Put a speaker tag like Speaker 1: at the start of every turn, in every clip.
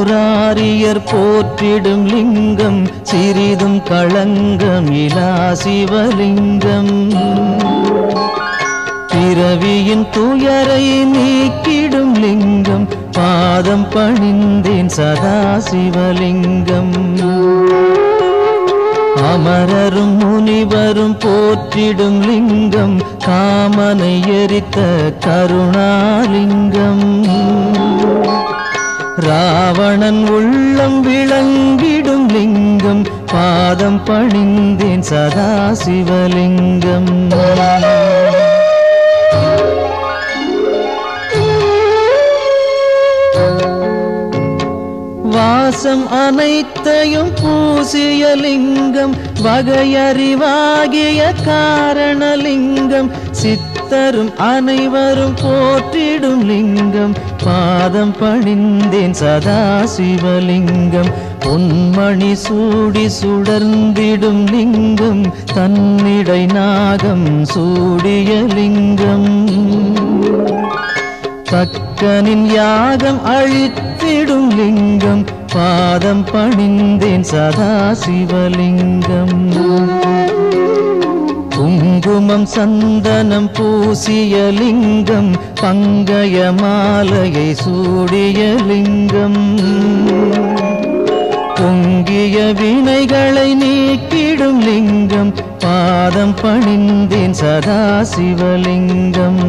Speaker 1: மூராரியர் போற்றிடும் லிங்கம் சிறிதும் களங்கம் இலா சிவலிங்கம். பிறவியின் துயரை நீக்கிடும் லிங்கம் பாதம் பணிந்தேன் சதா சிவலிங்கம். அமரரும் முனிவரும் போற்றிடும் லிங்கம் காமனை எரித்த கருணாலிங்கம். ராவணன் உள்ளம் விளங்கிடும் லிங்கம் பாதம் பணிந்தேன் சதா சிவலிங்கம். வாசம் அனைத்தையும் பூசிய லிங்கம் வகையறிவாகிய காரணலிங்கம். சித்தரும் அனைவரும் போற்றிடும் லிங்கம் பாதம் பணிந்தேன் சதா சிவலிங்கம். பொன்மணி சூடி சுடர்ந்திடும் லிங்கம் தன்னிடை நாகம் சூடிய லிங்கம். தக்கனின் யாகம் அழித்திடும் லிங்கம் பாதம் பணிந்தேன் சதா சிவலிங்கம். குங்குமம் சந்தனம் பூசிய லிங்கம் பங்கய மாலையை சூடிய லிங்கம். பொங்கிய வினைகளை நீக்கிடும் லிங்கம் பாதம் பணிந்தேன் சதா சிவலிங்கம்.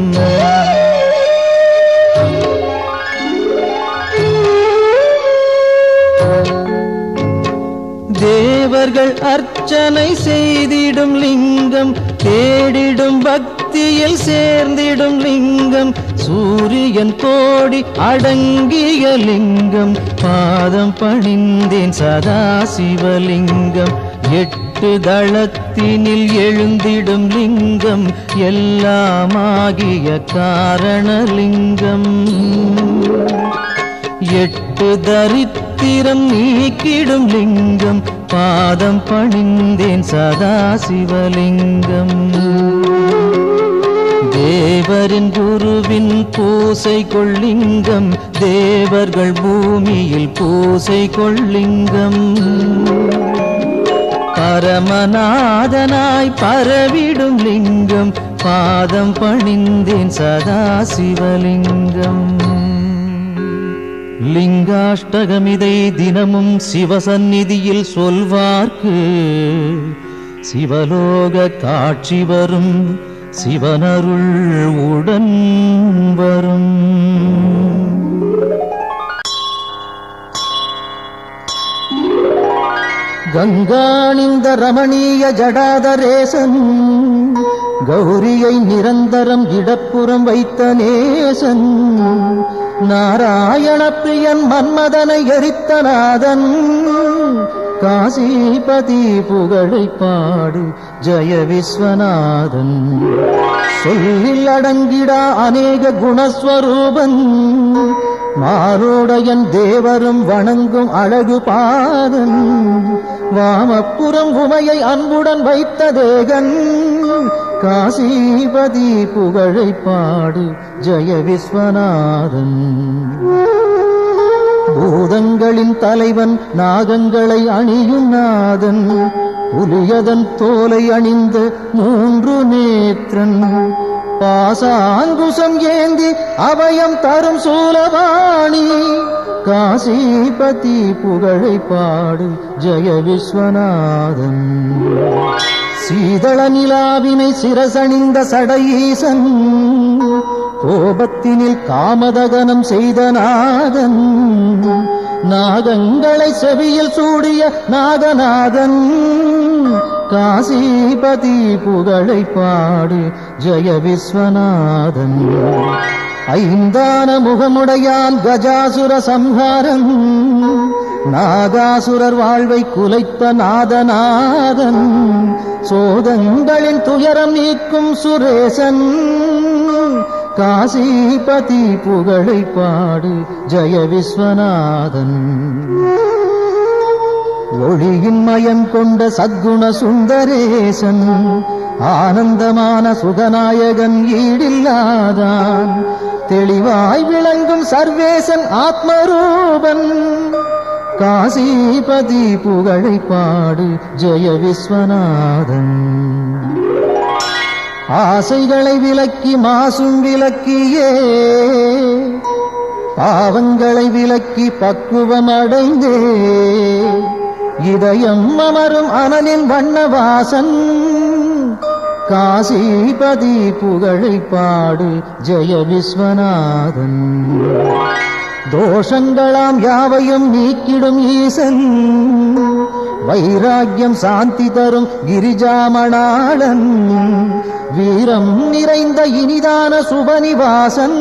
Speaker 1: தேவர்கள் அர்ச்சனை செய்திடும் லிங்கம் தேடிடும் பக்தியில் சேர்ந்திடும் லிங்கம். சூரியன் கோடி அடங்கிய லிங்கம் பாதம் பணிந்தேன் சதா சிவலிங்கம். 8 தளத்தினில் எழுந்திடும் லிங்கம் எல்லாமாகிய காரணலிங்கம். 8 தரித்திரம் நீக்கிடும் லிங்கம் பாதம் பணிந்தேன் சதா சிவலிங்கம். தேவரின் குருவின் பூசை கொள்ளிங்கம் தேவர்கள் பூமியில் பூசை கொள்ளிங்கம். பரமநாதனாய் பரவிடும் லிங்கம் பாதம் பணிந்தேன் சதா சிவலிங்கம். லிங்காஷ்டகமிதை தினமும் சிவசந்நிதியில் சொல்வார்க்கு சிவலோக காட்சி வரும் சிவனருள் உடன் வரும். கங்காணிந்த ரமணீய ஜடாதரேசன் கௌரியை நிரந்தரம் இடப்புறம் வைத்த நேசன். நாராயண பிரியன் மன்மதனை எரித்த நாதன். காசிபதி புகழை பாடு ஜெய விஸ்வநாதன். சொல்லில் அடங்கிடா அநேக குணஸ்வரூபன். மாரோடையன் தேவரும் வணங்கும் அழகு பாதன். வாமப்புறம் உமையை அன்புடன் வைத்த தேகன். காசிபதி புகழை பாடு ஜெய விஸ்வநாதன். பூதங்களின் தலைவன் நாகங்களை அணியும் நாதன். புலியதன் தோலை அணிந்த 3 நேத்திரன். பாசாங்குசம் ஏந்தி அபயம் தரும் சூலவாணி. காசிபதி புகழை பாடு ஜெய விஸ்வநாதன். சீதள நிலாவினை சிரசணிந்த சடையீசன். கோபத்தினில் காமதகனம் செய்த நாதன். நாகங்களை செவியில் சூடிய நாகநாதன். காசிபதி புகழை பாடு ஜெய விஸ்வநாதன். ஐந்தான முகமுடையான் கஜாசுர சம்ஹாரன். நாகாசுரர் வாழ்வை குலைத்த நாதநாதன். சோதங்களின் துயரம் நீக்கும் சுரேசன். காசிபதி புகழை பாடு ஜெய விஸ்வநாதன். ஒளியின் மயம் கொண்ட சத்குண சுந்தரேசன். ஆனந்தமான சுகநாயகன் ஈடில்லாதான். தெளிவாய் விளங்கும் சர்வேசன் ஆத்மரூபன். காசிபதி புகழை பாடு ஜெய விஸ்வநாதன். ஆசைகளை விலக்கி மாசும் விலக்கியே பாவங்களை விலக்கி பக்குவம் அடைந்தே இதயம் அமரும் அனலின் வண்ணவாசன். காசிபதி புகழை பாடு ஜெய விஸ்வநாதன். தோஷங்களாம் யாவையும் நீக்கிடும் ஈசன். வைராக்கியம் சாந்தி தரும் கிரிஜாமணாளன். வீரம் நிறைந்த இனிதான சுபநிவாசன்.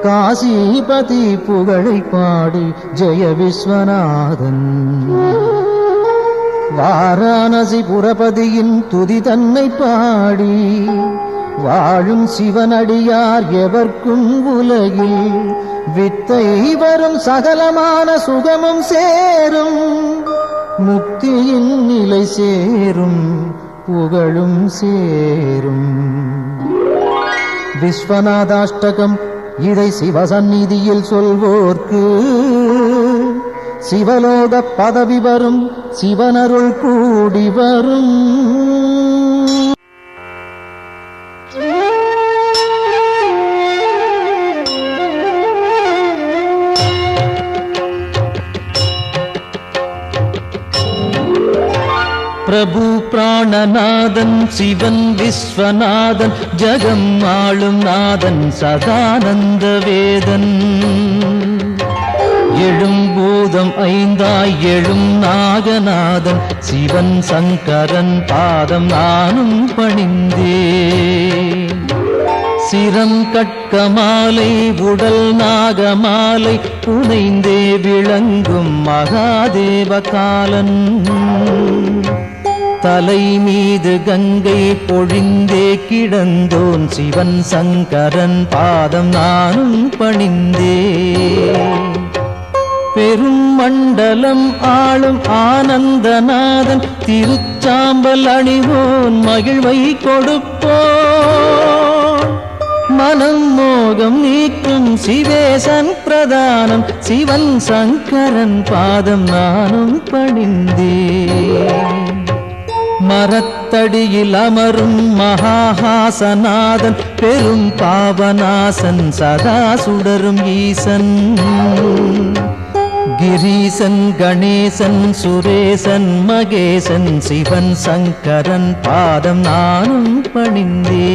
Speaker 1: காசிபதி புகழை பாடு ஜெய விஸ்வநாதன். வாரணாசி புரபதியின் துதி தன்னை பாடி வாழும் சிவனடியார் எவர்க்கும் உலகில் வித்தை வரும் சகலமான சுகமும் சேரும். முக்தியின் நிலை சேரும் புகழும் சேரும். விஸ்வநாதாஷ்டகம் இதை சிவசந்நிதியில் சொல்வோர்க்கு சிவலோக பதவி வரும், சிவனருள் கூடி வரும். பிரபு பிராணநாதன் சிவன் விஸ்வநாதன் ஜகம் ஆளும் நாதன் சதானந்த வேதன். எழும் பூதம் ஐந்தாய் எழும் நாகநாதன் சிவன் சங்கரன் பாதம் நானும் பணிந்தே. சிரம் கட்கமாலை உடல் நாகமாலை புனைந்தே விளங்கும் மகாதேவ காலன். தலை மீது கங்கை பொழிந்தே கிடந்தோன் சிவன் சங்கரன் பாதம் நானும் பணிந்தே. பெரும் மண்டலம் ஆளும் ஆனந்தநாதன் திருச்சாம்பல் அணிவோன் மகிழ்வை கொடுப்போன். மனம் மோகம் நீக்கும் சிவேசன் பிரதானம் சிவன் சங்கரன் பாதம் நானும் பணிந்தே. மரத்தடியில் அமரும் மகாஹாசநாதன் பெரும் பாவநாசன் சதா சுடரும் ஈசன். கிரீசன் கணேசன் சுரேசன் மகேசன் சிவன் சங்கரன் பாதம் நானும் பணிந்தே.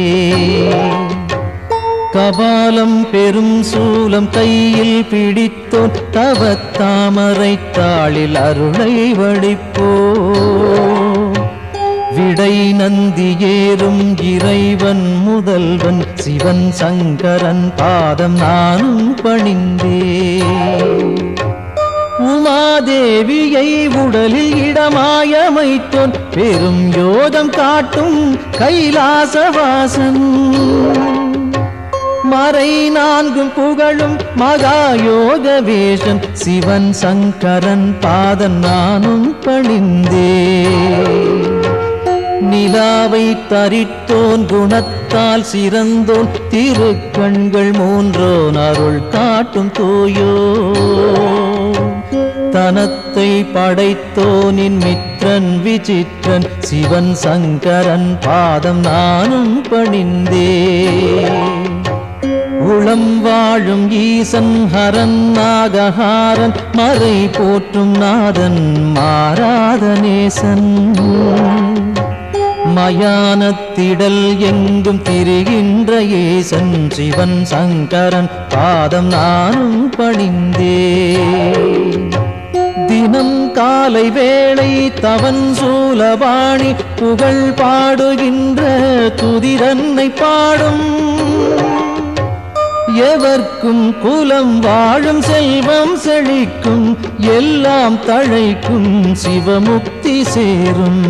Speaker 1: கபாலம் பெரும் சூலம் கையில் பிடித்தோன் தவத்தாமரை தாளில் அருளை வடிப்போ. விடை நந்தி ஏறும் இறைவன் முதல்வன் சிவன் சங்கரன் பாதம் நானும் பணிந்தே. உமாதேவியை உடலில் இடமாயமைத்தோன் பெரும் யோகம் காட்டும் கைலாசவாசன். மறை நான்கும் புகழும் மகாயோக வேஷன் சிவன் சங்கரன் பாதம் நானும் பணிந்தே. நிலாவை தரித்தோன் குணத்தால் சிறந்தோன் திருக்கண்கள் மூன்றோன் அருள் காட்டும் தூயோ. தனத்தை படைத்தோனின் மித்ரன் விசித்திரன் சிவன் சங்கரன் பாதம் நானும் பணிந்தே. உளம் வாழும் ஈசன் ஹரன் நாகஹாரன் மறை போற்றும் நாதன் மாறாத நேசன். மயானத்திடல் எங்கும் திரிகின்ற ஈசன் சிவன் சங்கரன் பாதம் நானும் பணிந்தே. தினம் காலை வேளை தவன் சூலபாணி புகழ் பாடுகின்ற துதிரன்னை பாடும். எவர்க்கும் குலம் வாழும் செல்வம் செழிக்கும் எல்லாம் தழைக்கும் சிவமுக்தி சேரும்.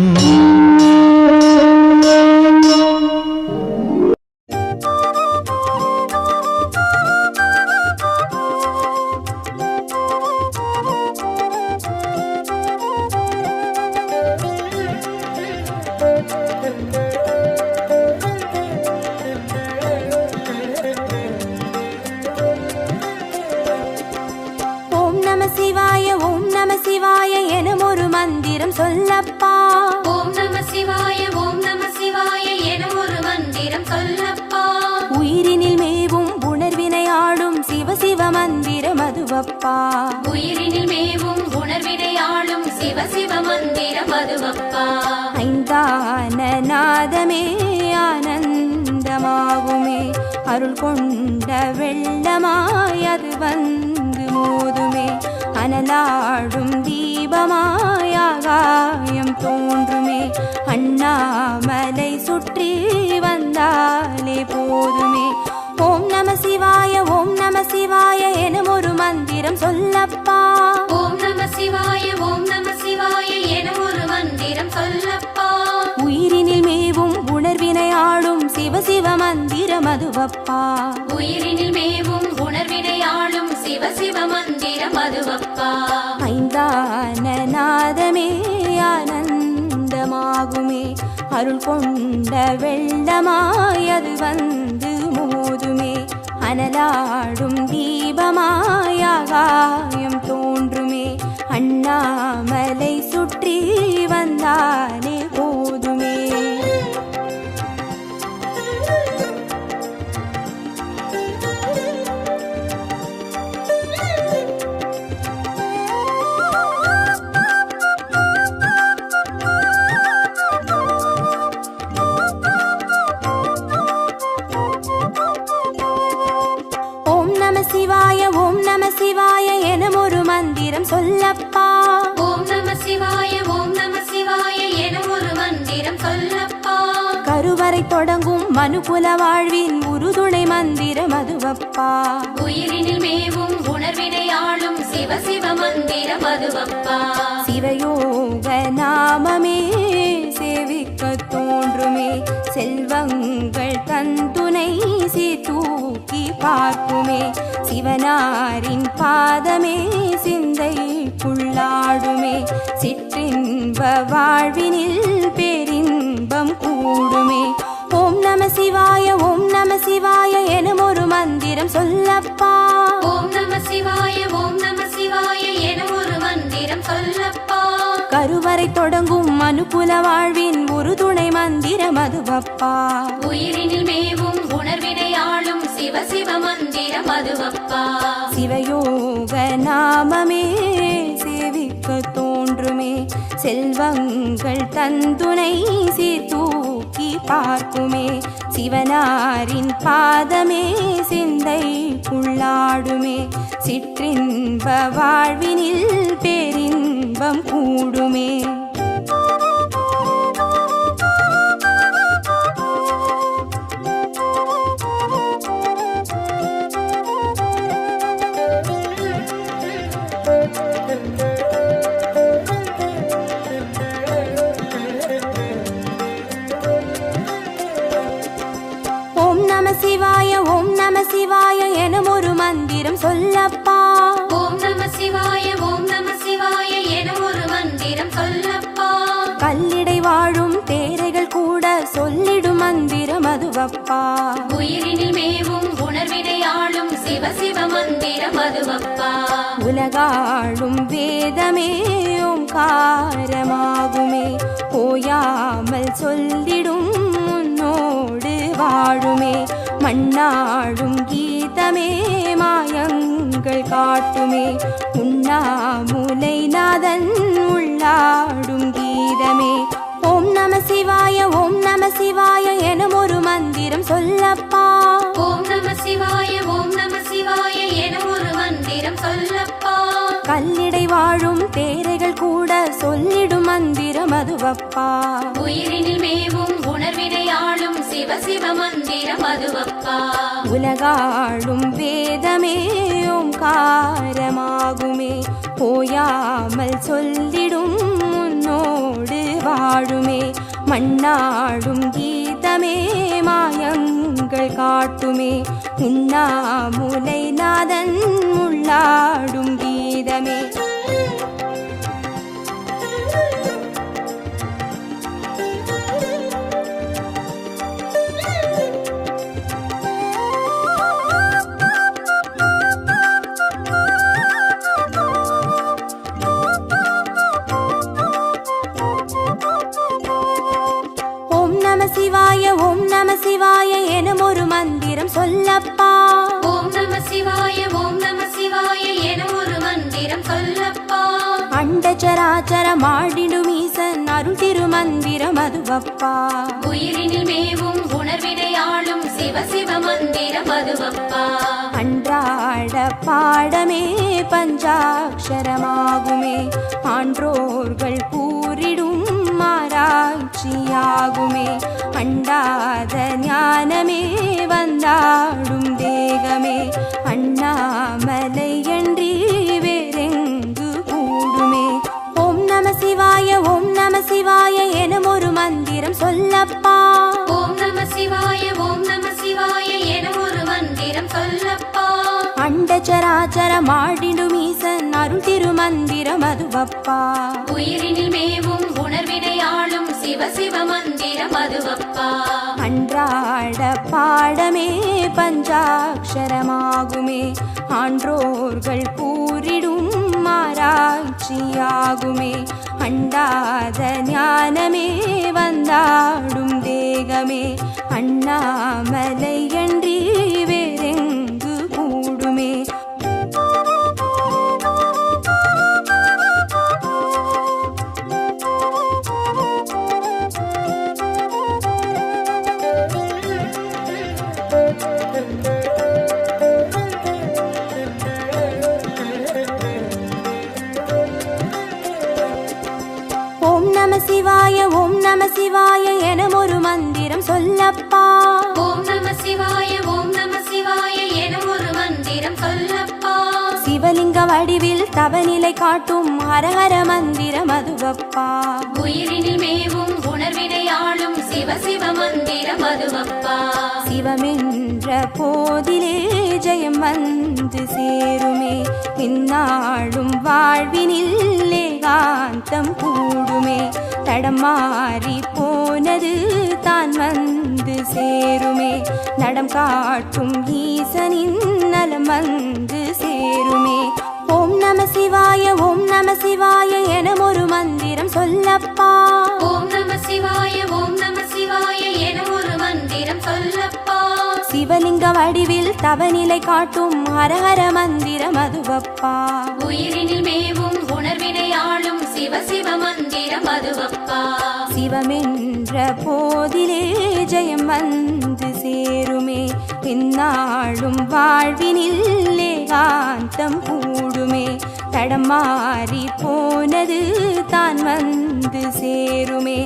Speaker 2: மதுவப்பா.
Speaker 3: உயிரினில் மேவும் உணர்வினை ஆளும் சிவ சிவ மந்திரம் அதுவப்பா.
Speaker 2: ஐந்தான நாதமே ஆனந்தமாகுமே, அருள் கொண்ட வெள்ளமாய் அது வந்து மோதுமே, அனலாடும் தீபமாய் ஆகாயம் தோன்றுமே, அண்ணாமலை சுற்றி வந்தாலே போதுமே. ஓம் நம சிவாய ஓம் நம சிவாய எனும் ஒரு மந்திரம் சொல்லப்பா.
Speaker 3: ஓம் நம சிவாய ஓம் நம சிவாய எனும் ஒரு மந்திரம் சொல்லப்பா.
Speaker 2: உயிரினில் மேவும் உணர்வினை ஆளும் சிவ சிவ மந்திரம் அதுவப்பா.
Speaker 3: உயிரினில் மேவும் உணர்வினை ஆளும் சிவ சிவ மந்திரம் அதுவப்பா.
Speaker 2: ஐந்தான நாதமே ஆனந்தமாகுமே, அருள் கொண்ட வெள்ளமாய் அது வந்து மோதுமே, அனலாடும் தீபமாய் ஆகாயம் தோன்றுமே, அண்ணாமலை சுற்றி வந்தாலே போதுமே. சிவாய ஓம் நம சிவாய எனும் ஒரு மந்திரம் சொல்லப்பா.
Speaker 3: ஓம் நம சிவாய ஓம் நம சிவாய எனும் ஒரு மந்திரம் சொல்லப்பா.
Speaker 2: கருவறை தொடங்கும் மனுகுல வாழ்வின் உறுதுணை மந்திரம் அதுவப்பா.
Speaker 3: உயிரினில் மேவும் உணர்வினை ஆளும் சிவ சிவ மந்திரம் அதுவப்பா.
Speaker 2: சிவயோக நாமமே சேவிக்க தோன்றுமே, செல்வங்கள் தந்துணை சீர்தூக்கி பார்க்குமே, சிவனாரின் பாதமே சிந்தைக்குள்ளாடுமே, சிற்றின்ப வாழ்வினில் பேரின்பம் கூடுமே. ஓம் நம சிவாய ஓம் நம சிவாய எனும் ஒரு மந்திரம் சொல்லப்பா.
Speaker 3: ஓம் நம சிவாய ஓம் நம சிவாய எனும் ஒரு மந்திரம் சொல்லப்பா.
Speaker 2: கருவறை தொடங்கும் மனுகுல வாழ்வின் உறுதுணை மந்திரம் அதுவப்பா.
Speaker 3: உயிரினில் மேவும் உணர்வினை ஆளும் சிவ சிவ மந்திரம் அதுவப்பா.
Speaker 2: சிவயோக நாமமே சேவிக்க தோன்றுமே, செல்வங்கள் தந்துணை சீர்தூக்கி பார்க்குமே, சிவனாரின் பாதமே சிந்தைக்குள்ளாடுமே, சிற்றின்ப வாழ்வினில் பேரின்பம் கூடுமே. ஓம் நம சிவாய ஓம் நம சிவாய எனும் ஒரு மந்திரம் சொல்லப்பா.
Speaker 3: ஓம் நம சிவாய ஓம் நம சிவாய எனும் ஒரு மந்திரம் சொல்லப்பா.
Speaker 2: கல்லிடை வாழும் தேரைகள் கூட சொல்லிடும் மந்திரம் அதுவப்பா.
Speaker 3: உயிரினில் மேவும் உணர்வினை ஆளும் சிவ சிவ மந்திரம் அதுவப்பா.
Speaker 2: உலகாளும் வேதமே ஓங்காரமாகுமே, ஓயாமல் சொல்லிடும் உன்னோடு வாழுமே, மண்ணாடும் கீதமே மாயங்கள் காட்டுமே, உண்ணாமுலை நாதன் உள்ளாடும் கீதமே. ஓம் நம சிவாய ஓம் நம சிவாய எனும் ஒரு மந்திரம் சொல்லப்பா.
Speaker 3: ஓம் நம சிவாய ஓம் நம சிவாய எனும் ஒரு மந்திரம் சொல்லப்பா.
Speaker 2: கல்லிடை வாழும் தேரைகள் கூட சொல்லிடும் மந்திரம் அதுவப்பா.
Speaker 3: உயிரினில் மேவும் உணர்வினை ஆளும் சிவ சிவ மந்திரம் அதுவப்பா.
Speaker 2: உலகாளும் வேதமே ஓங்காரமாகுமே, ஓயாமல் சொல்லிடும் உன்னோடு வாழுமே, மண்ணாடும் கீதமே மாயங்கள் காட்டுமே, உண்ணாமுலை நாதன் உள்ளாடும் கீதமே. சிவாய ஓம் நம சிவாய எனும் ஒரு மந்திரம் சொல்லப்பா.
Speaker 3: ஓம் நம சிவாய ஓம் நம சிவாய எனும் ஒரு மந்திரம் சொல்லப்பா.
Speaker 2: அண்டச்சராச்சரம் ஆடிடும் ஈசன் அருள் திருமந்திரம் அதுவப்பா.
Speaker 3: உயிரினில் மேவும் உணர்வினையாளும் சிவ சிவ மந்திரம் அதுவப்பா.
Speaker 2: அன்றாட பாடமே பஞ்சாட்சரமாகுமே, ஆன்றோர்கள் கூறிடும் ஆராய்ச்சியாகுமே. அண்டாத ஞானமே வந்தாடும் தேகமே, அண்ணாமலை என்றி வேறெங்கு கூடுமே. ஓம் நம சிவாய ஓம் நம சிவாய எனும் ஒரு மந்திரம் சொல்லப்பா.
Speaker 3: ஓம் நம சிவாய ஓம் நம சிவாய எனும் ஒரு மந்திரம் சொல்லப்பா.
Speaker 2: அண்டச்சராச்சரம் ஆடிடும் ஈசன் அருள் திருமந்திரம் அதுவப்பா.
Speaker 3: உயிரினில் மேவும் உணர்வினையாளும் சிவ சிவ மந்திரம் அதுவப்பா.
Speaker 2: அன்றாட பாடமே பஞ்சாட்சரமாகுமே, ஆன்றோர்கள் கூறிடும் ஆராய்ச்சியாகுமே. அண்டாத ஞானமே வந்தாடும் தேகமே, அண்ணாமலை என்றி வேறெங்கு கூடுமே. ஓம் நம சிவாய ஓம் நம சிவாய எனும் ஒரு மந்திரம் சொல்லப்பா.
Speaker 3: ஓம் நம சிவாய ஓம் நம சிவாய எனும் ஒரு மந்திரம் சொல்லப்பா.
Speaker 2: சிவலிங்க வடிவில் தவநிலை காட்டும் ஹரஹர மந்திரம் அதுவப்பா.
Speaker 3: உயிரினில் மேவும் உணர்வினையாளும் சிவ சிவ மந்திரம் அதுவப்பா.
Speaker 2: சிவமென்ற போதிலே ஜெயம் வந்து சேருமே, இந்நாளும் வாழ்வினில் ஏகாந்தம் கூடுமே. தடமாறி போனது தான் வந்து சேருமே, நடம் காட்டும் ஈசனின் நலம் வந்து சேருமே. ஓம் நம சிவாய ஓம் நம சிவாய எனும் ஒரு மந்திரம் சொல்லப்பா.
Speaker 3: ஓம் நம சிவாய ஓம் நம சிவாய எனும் ஒரு மந்திரம் சொல்லப்பா.
Speaker 2: சிவலிங்க வடிவில் தவநிலை காட்டும் ஹரஹர மந்திரம் அதுவப்பா.
Speaker 3: உயிரினில் மேவும் உணர்வினையாளும் சிவ சிவ மந்திரம் அதுவப்பா.
Speaker 2: சிவமென்ற போதிலே ஜெயம் வந்து சேருமே, இந்நாளும் வாழ்வினில் ஏகாந்தம் கூடுமே. தடமாறி போனது தான் வந்து சேருமே,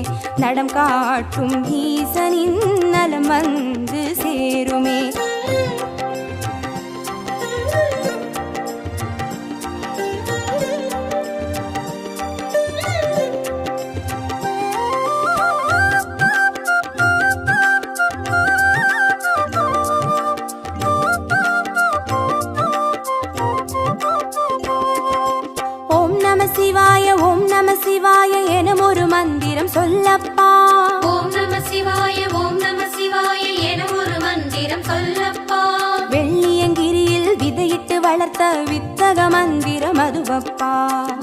Speaker 2: நடம் காட்டும் ஈசனின் நலம் வந்து சேருமே. சிவாய ஓம் நம சிவாய எனும் ஒரு மந்திரம் சொல்லப்பா.
Speaker 3: ஓம் நம சிவாய ஓம் நம சிவாய எனும் ஒரு மந்திரம் சொல்லப்பா.
Speaker 2: வெள்ளியங்கிரியில் விதையிட்டு வளர்த்த வித்தக மந்திரம் அதுவப்பா.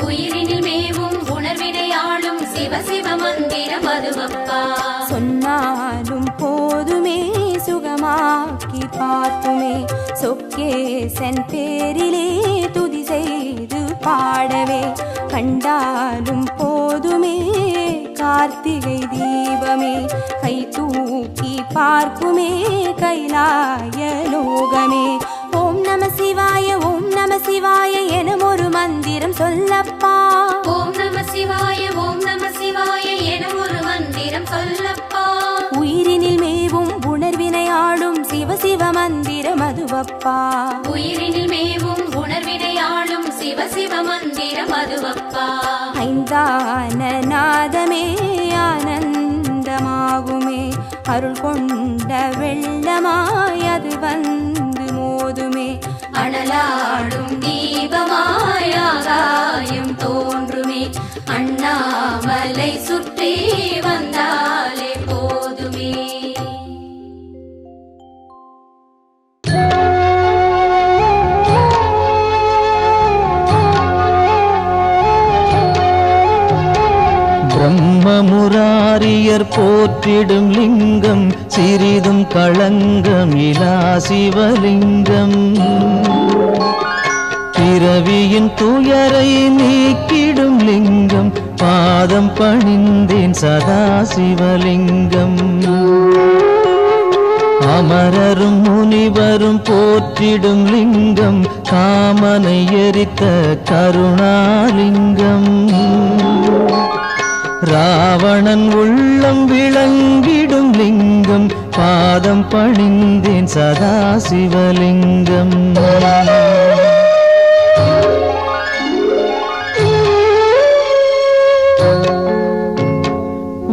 Speaker 3: உயிரினில் மேவும் உணர்வினையாளும் சிவ சிவ மந்திரம் அதுவப்பா.
Speaker 2: சொன்னாலும் போதுமே சுகமாக்கி பார்த்துமே, சொக்கேசன் பேரிலே துதி செய்து பாடவே. கண்டாலும் போதுமே கார்த்திகை தீபமே, கை தூக்கி பார்க்குமே கைலாய லோகமே. ஓம் நம சிவாய ஓம் நம சிவாய எனும் ஒரு மந்திரம் சொல்லப்பா.
Speaker 3: ஓம் நம சிவாய ஓம் நம சிவாய எனும் ஒரு மந்திரம் சொல்லப்பா.
Speaker 2: உயிரினில் மேவும் உணர்வினையாடும் சிவ சிவ மந்திரம் அதுவப்பா.
Speaker 3: உயிரினில் மேவும் உணர்வினையாளும் சிவ சிவ மந்திரம் அதுவப்பா.
Speaker 2: ஐந்தான நாதமே ஆனந்தமாகுமே, அருள் கொண்ட வெள்ளமாய் அது வந்து மோதுமே.
Speaker 3: அனலாடும் தீபமாய் ஆகாயம் தோன்றுமே, அண்ணாமலை சுற்றி வந்தாலே போதுமே.
Speaker 1: பிரம்மமுராரியர் போற்றிடும் லிங்கம், சிறிதும் களங்கம் இலா சிவலிங்கம். பிறவியின் துயரை நீக்கிடும் லிங்கம் பாதம் பணிந்தேன் சதா சிவலிங்கம் அமரரும் முனிவரும் போற்றிடும் லிங்கம் காமனை எரித்த கருணாலிங்கம் ராவணன் உள்ளம் விளங்கிடும் லிங்கம் பாதம் பணிந்தேன் சதா சிவலிங்கம்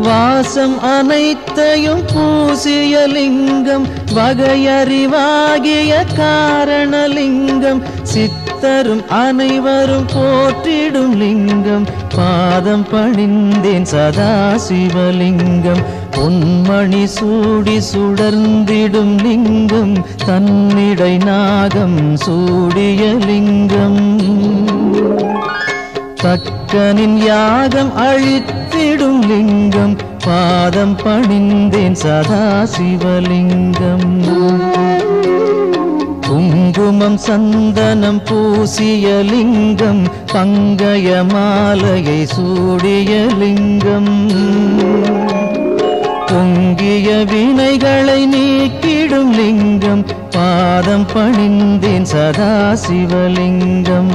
Speaker 1: வாசம் அனைத்தையும் பூசிய லிங்கம் வகையறிவாகிய காரணலிங்கம் சித்தரும் அனைவரும் போற்றிடும் லிங்கம் பாதம் பணிந்தேன் சதா சிவலிங்கம் பொன்மணி சூடி சுடர்ந்திடும் லிங்கம் தன்னிடை நாகம் சூடிய லிங்கம் தக்கனின் யாகம் அழித்திடும் லிங்கம் பாதம் பணிந்தேன் சதா சிவலிங்கம் குங்குமம் சந்தனம் பூசிய லிங்கம் பங்கய மாலையை சூடிய லிங்கம் பொங்கிய வினைகளை நீக்கிடும் லிங்கம் பாதம் பணிந்தேன் சதா சிவலிங்கம்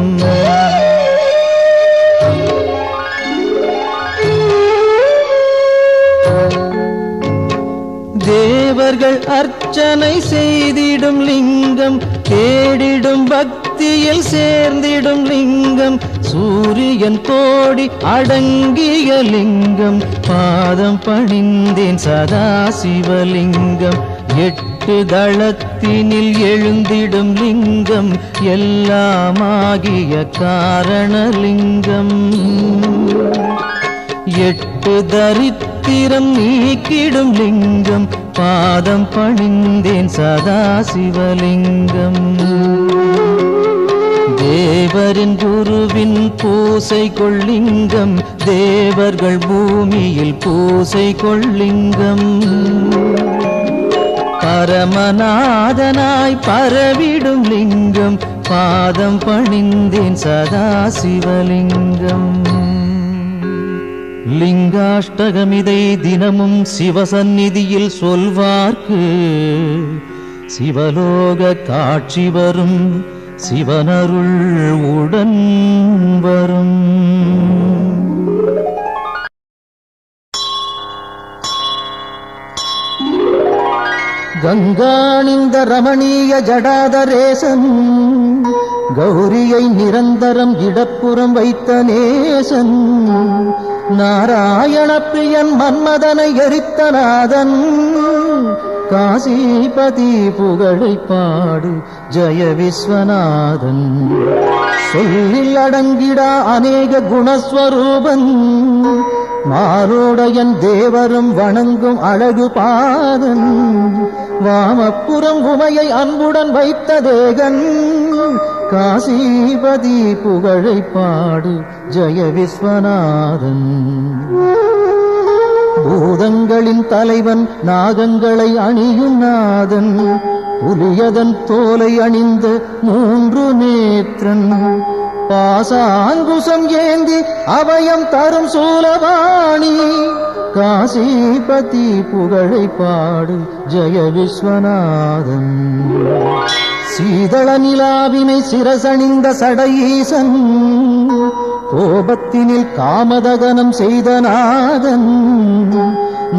Speaker 1: தேவர்கள் அர்ச்சனை செய்திடும் லிங்கம் தேடிடும் பக்தியில் சேர்ந்திடும் லிங்கம் சூரியன் கோடி அடங்கிய லிங்கம் பாதம் பணிந்தேன் சதா சிவலிங்கம் எட்டு தளத்தினில் எழுந்திடும் லிங்கம் எல்லாமாகிய காரணலிங்கம் எட்டு தரித்திரம் நீக்கிடும் லிங்கம் பாதம் பணிந்தேன் சதா சிவலிங்கம் தேவரின் குருவின் பூசை கொள்ளிங்கம் தேவர்கள் பூமியில் பூசை கொள்ளிங்கம் பரமநாதனாய் பரவிடும் லிங்கம் பாதம் பணிந்தேன் சதா சிவலிங்கம் லிங்காஷ்டகமிதை தினமும் சிவசந்நிதியில் சொல்வார்க்கு சிவலோக காட்சி வரும் சிவனருள் உடன் வரும்
Speaker 4: கங்காணிந்த ரமணீய ஜடாதரேசன் கௌரியை நிரந்தரம் இடப்புறம் வைத்த நேசன் நாராயண பிரியன் மன்மதனை எரித்த நாதன் காசிபதி புகழை பாடு ஜெய விஸ்வநாதன் சொல்லில் அடங்கிடா அநேக குணஸ்வரூபன் மாரோடையன் தேவரும் வணங்கும் அழகு பாதன் வாமப்புறம் உமையை அன்புடன் வைத்த தேகன் காசிபதி புகழை பாடு ஜெய விஸ்வநாதன் பூதங்களின் தலைவன் நாகங்களை அணியும் நாதன் புலியதன் தோலை அணிந்த மூன்று நேத்திரன் பாசாங்குசம் ஏந்தி அபயம் தரும் சூலபாணி காசிபதி புகழை பாடு ஜெய விஸ்வநாதன் சீதள நிலாவினை சிரசணிந்த சடையீசன் கோபத்தினில் காமதகனம் செய்த நாதன்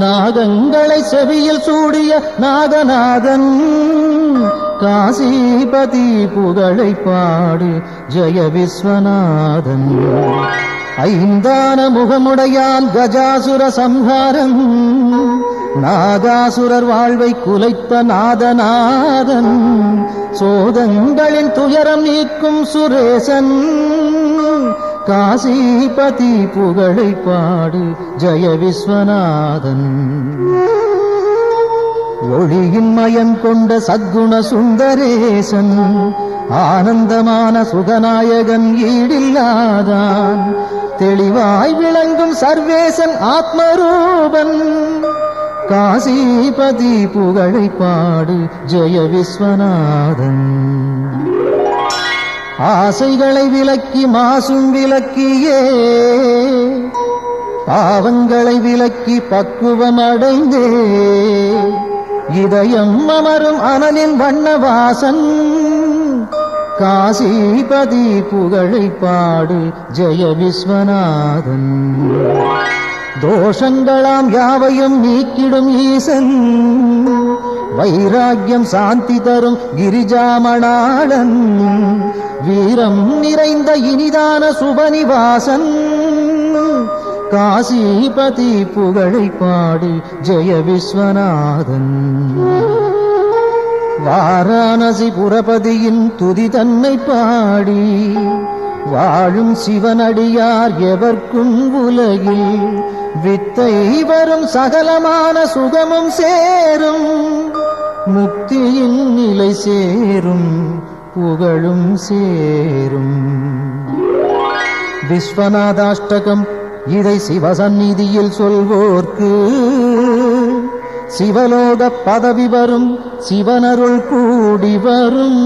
Speaker 4: நாகங்களை செவியில் சூடிய நாகநாதன் காசிபதி புகழை பாடு ஜெய விஸ்வநாதன் ஐந்தான முகமுடையான் கஜாசுர சம்ஹாரம் நாகாசுரர் வாழ்வை குலைத்த நாதநாதன் சோதங்களின் துயரம் நீக்கும் சுரேசன் காசிபதி புகழை பாடு ஜெய விஸ்வநாதன் ஒளியின் மயம் கொண்ட சத்குண சுந்தரேசன் ஆனந்தமான சுகநாயகன் ஈடில்லாதான் தெளிவாய் விளங்கும் சர்வேசன் ஆத்மரூபன் காசிபதி புகழை பாடு ஜெய விஸ்வநாதன்
Speaker 1: ஆசைகளை விலக்கி மாசும் விலக்கியே பாவங்களை விலக்கி பக்குவம் அடைந்தே இதயம் அமரும் அனலின் வண்ணவாசன் காசிபதி புகழை பாடு ஜெய விஸ்வநாதன். தோஷங்களாம் யாவையும் நீக்கிடும் ஈசன் வைராக்கியம் சாந்தி தரும் கிரிஜாமணாளன் வீரம் நிறைந்த இனிதான சுபநிவாசன் காசிபதி புகழை பாடு ஜெய விஸ்வநாதன். வாரணாசி புரபதியின் துதி தன்னை பாடி வாழும் சிவனடியார் எவர்க்கும் உலகில் வித்தை வரும் சகலமான சுகமும் சேரும் முக்தியின் நிலை சேரும் புகழும் சேரும். விஸ்வநாதாஷ்டகம் இதை சிவசந்நிதியில் சொல்வோர்க்கு சிவலோக பதவி வரும் சிவனருள் கூடி வரும்.